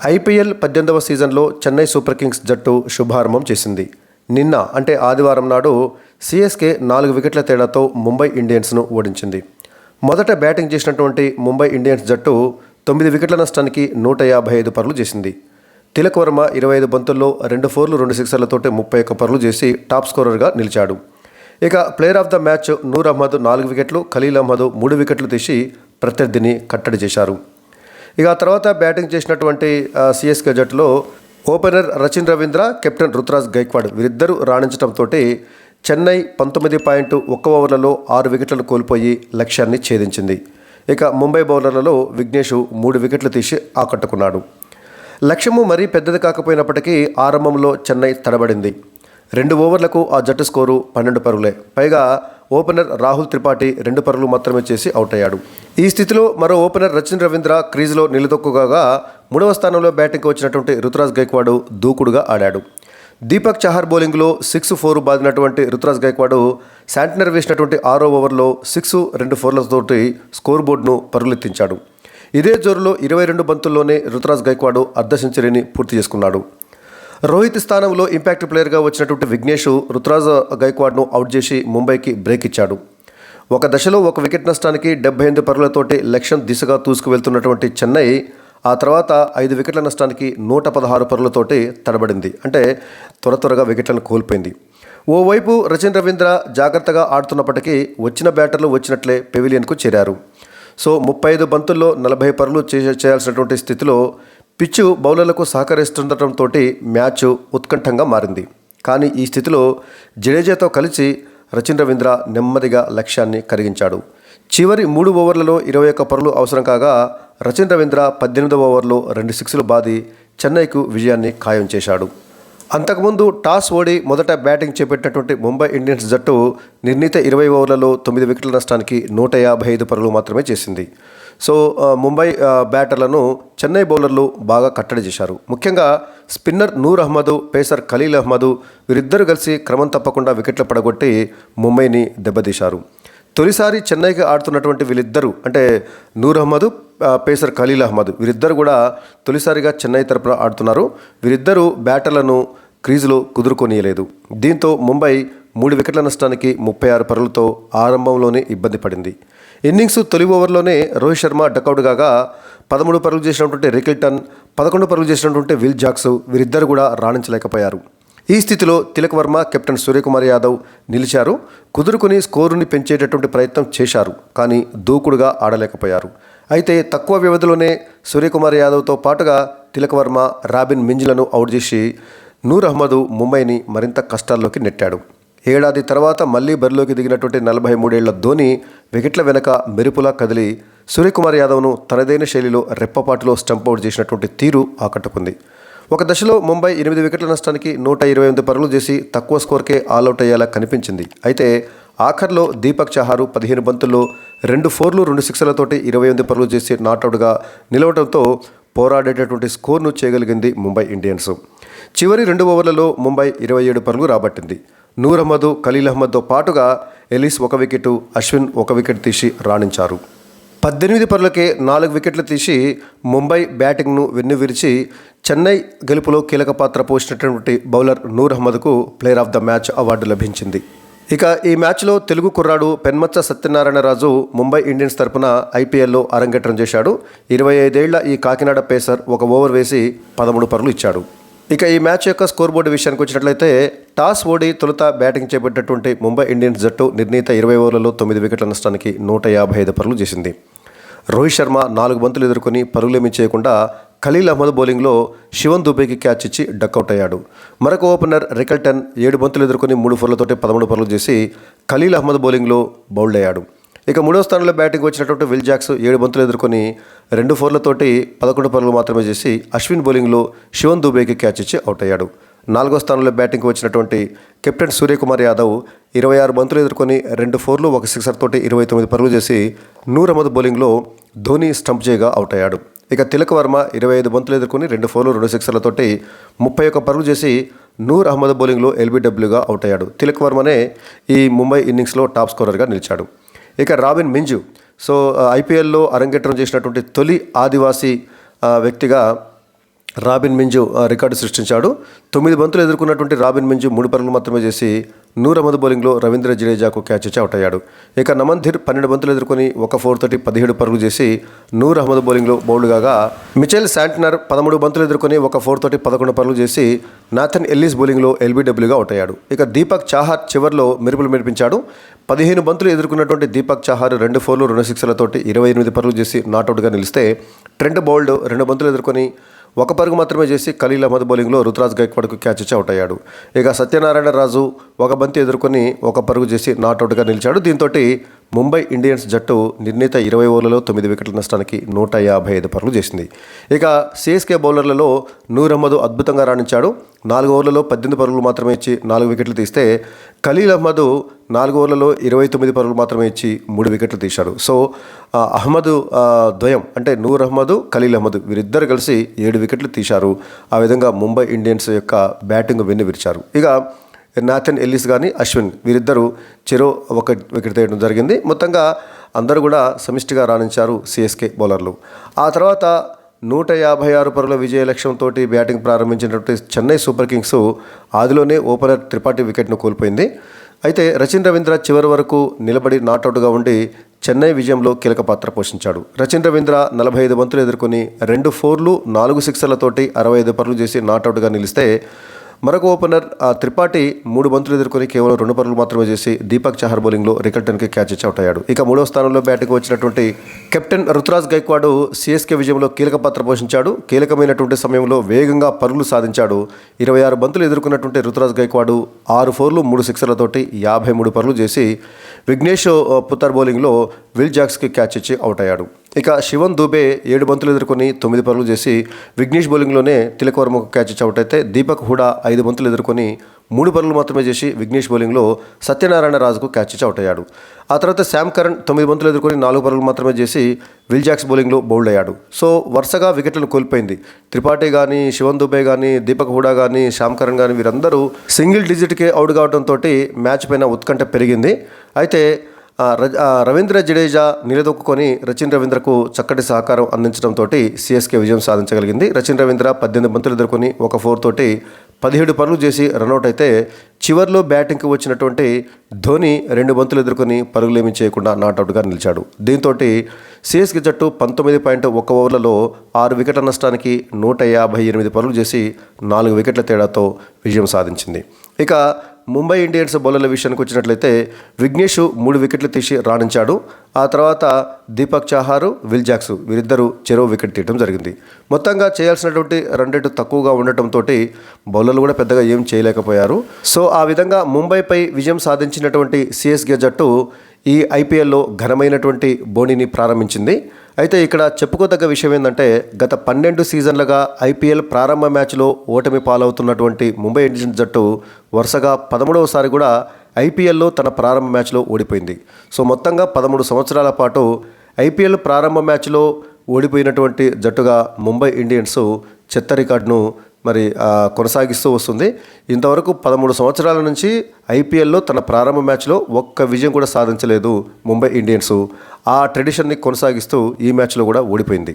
IPL 18వ సీజన్లో Chennai super Kings జట్టు శుభారంభం చేసింది. నిన్న అంటే ఆదివారం నాడు సిఎస్కే 4 వికెట్ల తేడాతో ముంబై ఇండియన్స్ను ఓడించింది. మొదట బ్యాటింగ్ చేసినటువంటి ముంబై ఇండియన్స్ జట్టు 9 వికెట్ల నష్టానికి 155 పరుగులు చేసింది. తిలక్ వర్మ 25 బంతుల్లో 2 ఫోర్లు 2 సిక్సర్లతోటి 31 పరుగులు చేసి టాప్ స్కోరర్గా నిలిచాడు. ఇక player of the match Noor Ahmad 4 వికెట్లు, ఖలీల్ అహ్మద్ 3 వికెట్లు తీసి ప్రత్యర్థిని కట్టడి చేశారు. ఇక ఆ తర్వాత బ్యాటింగ్ చేసినటువంటి సిఎస్కే జట్టులో ఓపెనర్ రచిన్ రవీంద్ర, కెప్టెన్ రుతురాజ్ గైక్వాడ్ వీరిద్దరూ రాణించడంతో చెన్నై 19.1 ఓవర్లలో 6 వికెట్లను కోల్పోయి లక్ష్యాన్ని ఛేదించింది. ఇక ముంబై బౌలర్లలో విఘ్నేష్ 3 వికెట్లు తీసి ఆకట్టుకున్నాడు. లక్ష్యము మరీ పెద్దది కాకపోయినప్పటికీ ఆరంభంలో చెన్నై తడబడింది. 2 ఓవర్లకు ఆ జట్టు స్కోరు 12 పరుగులే. పైగా ఓపెనర్ రాహుల్ త్రిపాఠి 2 పరుగులు మాత్రమే చేసి అవుట్ అయ్యాడు. ఈ స్థితిలో మరో ఓపెనర్ రచిన్ రవీంద్ర క్రీజ్లో నిలదొక్కుగా 3వ స్థానంలో బ్యాటింగ్కి వచ్చినటువంటి రుతురాజ్ గైక్వాడ్ దూకుడుగా ఆడాడు. దీపక్ చహార్ బౌలింగ్లో 6-4 బాదినటువంటి రుతురాజ్ గైక్వాడ్ శాంట్నర్ వేసినటువంటి 6వ ఓవర్లో 6, 2 ఫోర్లతోటి స్కోర్ బోర్డును పరుగులెత్తించాడు. ఇదే జోరులో 22 బంతుల్లోనే రుతురాజ్ గైక్వాడ్ అర్ధ సెంచరీని పూర్తి చేసుకున్నాడు. రోహిత్ స్థానంలో ఇంపాక్ట్ ప్లేయర్గా వచ్చినటువంటి విఘ్నేష్ రుతురాజ్ గైక్వాడ్ను అవుట్ చేసి ముంబైకి బ్రేక్ ఇచ్చాడు. ఒక దశలో 1 వికెట్ నష్టానికి 78 పరుగులతోటి లక్ష్యం దిశగా దూసుకువెళ్తున్నటువంటి చెన్నై ఆ తర్వాత 5 వికెట్ల నష్టానికి 116 పరుగులతోటి తడబడింది. అంటే త్వరగా వికెట్లను కోల్పోయింది. ఓవైపు రచిన్ రవీంద్ర జాగ్రత్తగా ఆడుతున్నప్పటికీ వచ్చిన బ్యాటర్లు వచ్చినట్లే పెవిలియన్కు చేరారు. సో 35 బంతుల్లో 40 పరుగులు చేయాల్సినటువంటి స్థితిలో పిచ్చు బౌలర్లకు సహకరిస్తుండటంతో మ్యాచ్ ఉత్కంఠంగా మారింది. కానీ ఈ స్థితిలో జడేజాతో కలిసి రచిన్ రవీంద్ర నెమ్మదిగా లక్ష్యాన్ని కరిగించాడు. చివరి 3 ఓవర్లలో 21 పరుగులు అవసరం కాగా రచిన్ రవీంద్ర 18వ ఓవర్లో 2 సిక్స్లు బాది చెన్నైకు విజయాన్ని ఖాయం చేశాడు. అంతకుముందు టాస్ ఓడి మొదట బ్యాటింగ్ చేపట్టినటువంటి ముంబై ఇండియన్స్ జట్టు నిర్ణీత 20 ఓవర్లలో 9 వికెట్ల నష్టానికి 155 పరుగులు మాత్రమే చేసింది. సో ముంబై బ్యాటర్లను చెన్నై బౌలర్లు బాగా కట్టడి చేశారు. ముఖ్యంగా స్పిన్నర్ నూర్ అహ్మద్, పేసర్ ఖలీల్ అహ్మద్ వీరిద్దరూ కలిసి క్రమం తప్పకుండా వికెట్లు పడగొట్టి ముంబైని దెబ్బతీశారు. తొలిసారి చెన్నైకి ఆడుతున్నటువంటి వీళ్ళిద్దరూ అంటే నూర్ అహ్మద్, పేసర్ ఖలీల్ అహ్మద్ వీరిద్దరు కూడా తొలిసారిగా చెన్నై తరపున ఆడుతున్నారు. వీరిద్దరూ బ్యాటర్లను క్రీజులో కుదురుకొనియలేదు. దీంతో ముంబై 3 వికెట్ల నష్టానికి 36 పరుగులతో ఆరంభంలోనే ఇబ్బంది పడింది. ఇన్నింగ్స్ తొలి ఓవర్లోనే రోహిత్ శర్మ డకౌట్ కాగా 13 పరుగులు చేసినటువంటి రికిల్టన్, 11 పరుగులు చేసినటువంటి విల్ జాక్స్ వీరిద్దరు కూడా రాణించలేకపోయారు. ఈ స్థితిలో తిలక్ వర్మ, కెప్టెన్ సూర్యకుమార్ యాదవ్ నిలిచారు. కుదురుకుని స్కోరుని పెంచేటటువంటి ప్రయత్నం చేశారు. కానీ దూకుడుగా ఆడలేకపోయారు. అయితే తక్కువ వ్యవధిలోనే సూర్యకుమార్ యాదవ్తో పాటుగా తిలక్ వర్మ, రాబిన్ మింజ్లను అవుట్ చేసి నూర్ అహ్మద్ ముంబైని మరింత కష్టాల్లోకి నెట్టాడు. ఏడాది తర్వాత మళ్లీ బరిలోకి దిగినటువంటి 43 ఏళ్ల ధోని వికెట్ల వెనక మెరుపులా కదిలి సూర్యకుమార్ యాదవ్ను తనదైన శైలిలో రెప్పపాటులో స్టంప్అవుట్ చేసినటువంటి తీరు ఆకట్టుకుంది. ఒక దశలో ముంబై 8 వికెట్ల నష్టానికి 128 పరుగులు చేసి తక్కువ స్కోర్కే ఆల్అవుట్ అయ్యేలా కనిపించింది. అయితే ఆఖర్లో దీపక్ చహారు 15 బంతుల్లో 2 ఫోర్లు 2 సిక్సర్లతోటి 28 పరుగులు చేసి నాట్అవుట్గా నిలవడంతో పోరాడేటటువంటి స్కోర్ను చేయగలిగింది ముంబై ఇండియన్స్. చివరి 2 ఓవర్లలో ముంబై 27 పరుగులు రాబట్టింది. నూర్ అహ్మద్, ఖలీల్ అహ్మద్తో పాటుగా ఎలిస్ 1 వికెట్, అశ్విన్ 1 వికెట్ తీసి రాణించారు. 18 పరుగులకే 4 వికెట్లు తీసి ముంబై బ్యాటింగ్ను వెన్నువిరిచి చెన్నై గెలుపులో కీలక పాత్ర పోషించినటువంటి బౌలర్ నూర్ అహ్మద్కు player of the match award లభించింది. ఇక ఈ మ్యాచ్లో తెలుగు కుర్రాడు పెన్మచ్చ సత్యనారాయణరాజు ముంబై ఇండియన్స్ తరపున ఐపీఎల్లో అరంగేట్రం చేశాడు. 25 ఏళ్ల ఈ కాకినాడ పేసర్ 1 ఓవర్ వేసి 13 పరుగులు ఇచ్చాడు. ఇక ఈ మ్యాచ్ యొక్క స్కోర్ బోర్డు విషయానికి వచ్చినట్లయితే టాస్ ఓడి తొలుత బ్యాటింగ్ చేపట్టినటువంటి ముంబై ఇండియన్స్ జట్టు నిర్ణీత 20 ఓవర్లలో 9 వికెట్ల నష్టానికి 155 పరుగులు చేసింది. రోహిత్ శర్మ 4 బంతులు ఎదుర్కొని పరుగులేమీ చేయకుండా ఖలీల్ అహ్మద్ బౌలింగ్లో శివన్ దుబేకి క్యాచ్ ఇచ్చి డక్అవుట్ అయ్యాడు. మరొక ఓపెనర్ రికిల్టన్ 7 బంతులు ఎదుర్కొని 3 ఫోర్లతోటి 13 పరుగులు చేసి ఖలీల్ అహ్మద్ బౌలింగ్లో బౌల్డ్ అయ్యాడు. ఇక 3వ స్థానంలో బ్యాటింగ్ వచ్చినటువంటి విల్ జాక్స్ 7 బంతులు ఎదుర్కొని 2 ఫోర్లతోటి 11 పరుగులు మాత్రమే చేసి అశ్విన్ బౌలింగ్లో శివన్ దుబేకి క్యాచ్ ఇచ్చి అవుట్ అయ్యాడు. 4వ స్థానంలో బ్యాటింగ్కి వచ్చినటువంటి కెప్టెన్ సూర్యకుమార్ యాదవ్ 26 బంతులు ఎదుర్కొని 2 ఫోర్లు 1 సిక్సర్ తోటి 29 పరుగులు చేసి నూర్ అహ్మద్ బౌలింగ్లో ధోని స్టంప్ చేయగా అవుట్ అయ్యాడు. ఇక తిలక్ వర్మ 25 బంతులు ఎదుర్కొని 2 ఫోర్లు 2 సిక్సర్లతోటి 31 పరుగులు చేసి నూర్ అహ్మద్ బౌలింగ్లో ఎల్బీడబ్ల్యూగా అవుట్ అయ్యాడు. తిలక్ వర్మనే ఈ ముంబై ఇన్నింగ్స్లో టాప్ స్కోరర్గా నిలిచాడు. ఇక రాబిన్ మింజ్ ఐపీఎల్లో అరంగేట్రం చేసినటువంటి తొలి ఆదివాసీ వ్యక్తిగా రాబిన్ మింజు రికార్డు సృష్టించాడు. 9 బంతులు ఎదుర్కొన్నటువంటి రాబిన్ మింజు 3 పరుగులు మాత్రమే చేసి నూర్ అహ్మద్ బౌలింగ్లో రవీంద్ర జడేజాకు క్యాచ్ ఇచ్చి అవుట్ అయ్యాడు. ఇక నమన్ ధీర్ 12 బంతులు ఎదుర్కొని ఒక 4 తోటి 17 పరుగులు చేసి నూర్ అహ్మద్ బౌలింగ్లో బౌల్డ్ కాగా, మిచెల్ శాంట్నర్ 13 బంతులు ఎదుర్కొని ఒక 4 తోటి 11 పరుగులు చేసి నాథన్ ఎల్లిస్ బౌలింగ్లో ఎల్బీడబ్ల్యూగా అవుట్ అయ్యాడు. ఇక దీపక్ చాహర్ చివర్లో మెరుపులు మెరిపించాడు. 15 బంతులు ఎదుర్కొన్నటువంటి దీపక్ చాహర్ 2 4లు 2 6లతోటి 28 పరుగులు చేసి నాట్అవుట్గా నిలిస్తే, ట్రెంట్ బౌల్డ్ 2 బంతులు ఎదుర్కొని ఒక పరుగు మాత్రమే చేసి ఖలీల్ అహ్మద్ బౌలింగ్లో రుతురాజ్ గైక్వాడ్కు క్యాచ్ ఇచ్చి అవుట్ అయ్యాడు. ఇక సత్యనారాయణ రాజు ఒక బంతి ఎదుర్కొని ఒక పరుగు చేసి నాట్అవుట్గా నిలిచాడు. దీంతో ముంబై ఇండియన్స్ జట్టు నిర్ణీత 20 ఓవర్లలో 9 వికెట్ల నష్టానికి 155 పరుగులు చేసింది. ఇక సిఎస్కే బౌలర్లలో నూర్ అహ్మద్ అద్భుతంగా రాణించాడు. 4 ఓవర్లలో 18 పరుగులు మాత్రమే ఇచ్చి 4 వికెట్లు తీస్తే, ఖలీల్ అహ్మద్ 4 ఓవర్లలో 29 పరుగులు మాత్రమే ఇచ్చి 3 వికెట్లు తీశాడు. సో అహ్మద్ ద్వయం అంటే నూర్ అహ్మద్, ఖలీల్ అహ్మద్ వీరిద్దరు కలిసి 7 వికెట్లు తీశారు. ఆ విధంగా ముంబై ఇండియన్స్ యొక్క బ్యాటింగ్ వెన్ను విరిచారు. ఇక నాథన్ ఎల్లిస్ కానీ అశ్విన్ వీరిద్దరూ చెరో ఒక వికెట్ తీయడం జరిగింది. మొత్తంగా అందరూ కూడా సమిష్టిగా రాణించారు సిఎస్కే బౌలర్లు. ఆ తర్వాత 156 పరుగుల విజయ లక్ష్యంతో బ్యాటింగ్ ప్రారంభించినటువంటి చెన్నై సూపర్ కింగ్స్ ఆదిలోనే ఓపెనర్ త్రిపాఠి వికెట్ను కోల్పోయింది. అయితే రచిన్ రవీంద్ర చివరి వరకు నిలబడి నాట్అవుట్గా ఉండి చెన్నై విజయంలో కీలక పాత్ర పోషించాడు. రచిన్ రవీంద్ర 45 బంతులు ఎదుర్కొని 2 4లు 4 6లతోటి 65 పరుగులు చేసి నాట్అవుట్గా నిలిస్తే, మరొక ఓపెనర్ త్రిపాఠి 3 బంతులు ఎదుర్కొని కేవలం 2 పరుగులు మాత్రమే చేసి దీపక్ చాహర్ బౌలింగ్లో రికల్టన్కి క్యాచ్ ఇచ్చి అవుట్ అయ్యాడు. ఇక 3వ స్థానంలో బ్యాటింగ్ వచ్చినటువంటి కెప్టెన్ రుతురాజ్ గైక్వాడ్ సిఎస్కే విజయంలో కీలక పాత్ర పోషించాడు. కీలకమైనటువంటి సమయంలో వేగంగా పరుగులు సాధించాడు. 26 బంతులు ఎదుర్కొన్నటువంటి రుతురాజ్ గైక్వాడ్ 6 4లు 3 6లతోటి 53 పరుగులు చేసి విఘ్నేష్ పుత్తర్ బౌలింగ్లో విల్ జాక్స్కి క్యాచ్ ఇచ్చి అవుట్ అయ్యాడు. ఇక శివన్ దూబే 7 బంతులు ఎదుర్కొని 9 పరుగులు చేసి విఘ్నేష్ బౌలింగ్లోనే తిలక్ వర్మకు క్యాచ్ ఇచ్చి అవుట్ అయితే, దీపక్ హుడా 5 బంతులు ఎదుర్కొని 3 పరుగులు మాత్రమే చేసి విఘ్నేష్ బౌలింగ్లో సత్యనారాయణ రాజుకు క్యాచ్ ఇచ్చి అవుట్ అయ్యాడు. ఆ తర్వాత శామ్ కరణ్ 9 బంతులు ఎదుర్కొని 4 పరుగులు మాత్రమే చేసి విల్ జాక్స్ బౌలింగ్లో బౌల్డ్ అయ్యాడు. సో వరుసగా వికెట్లను కోల్పోయింది. త్రిపాఠి కానీ, శివన్ దుబే కానీ, దీపక్ హుడా కానీ, శామ్ కరణ్ కానీ వీరందరూ సింగిల్ డిజిట్కే అవుట్ కావడంతో మ్యాచ్ పైన ఉత్కంఠ పెరిగింది. అయితే రవీంద్ర జడేజా నిలదొక్కుని రచిన్ రవీంద్రకు చక్కటి సహకారం అందించడంతో సిఎస్కే విజయం సాధించగలిగింది. రచిన్ రవీంద్ర 18 బంతులు ఎదుర్కొని ఒక 4 తోటి 17 పరుగులు చేసి రన్అట్ అయితే, చివర్లో బ్యాటింగ్కి వచ్చినటువంటి ధోని 2 బంతులు ఎదుర్కొని పరుగులేమీ చేయకుండా నాట్అవుట్గా నిలిచాడు. దీంతో సిఎస్కే జట్టు 19.1 ఓవర్లలో 6 వికెట్ల నష్టానికి 158 పరుగులు చేసి 4 వికెట్ల తేడాతో విజయం సాధించింది. ఇక ముంబై ఇండియన్స్ బౌలర్ల విషయానికి వచ్చినట్లయితే విఘ్నేష్ 3 వికెట్లు తీసి రాణించాడు. ఆ తర్వాత దీపక్ చాహార్, విల్ జాక్స్ వీరిద్దరూ చెరో వికెట్ తీయడం జరిగింది. మొత్తంగా చేయాల్సినటువంటి రన్ రేటు తక్కువగా ఉండటంతో బౌలర్లు కూడా పెద్దగా ఏం చేయలేకపోయారు. సో ఆ విధంగా ముంబైపై విజయం సాధించినటువంటి సిఎస్కే జట్టు ఈ ఐపీఎల్లో ఘనమైనటువంటి బోణిని ప్రారంభించింది. అయితే ఇక్కడ చెప్పుకోదగ్గ విషయం ఏంటంటే, గత 12 సీజన్లుగా ఐపీఎల్ ప్రారంభ మ్యాచ్లో ఓటమి పాలవుతున్నటువంటి ముంబై ఇండియన్స్ జట్టు వరుసగా 13వసారి కూడా ఐపీఎల్లో తన ప్రారంభ మ్యాచ్లో ఓడిపోయింది. సో మొత్తంగా 13 సంవత్సరాల పాటు ఐపీఎల్ ప్రారంభ మ్యాచ్లో ఓడిపోయినటువంటి జట్టుగా ముంబై ఇండియన్స్ చెత్త రికార్డును కొనసాగిస్తూ వస్తుంది. ఇంతవరకు 13 సంవత్సరాల నుంచి ఐపీఎల్లో తన ప్రారంభ మ్యాచ్లో ఒక్క విజయం కూడా సాధించలేదు ముంబై ఇండియన్స్. ఆ ట్రెడిషన్ని కొనసాగిస్తూ ఈ మ్యాచ్లో కూడా ఓడిపోయింది.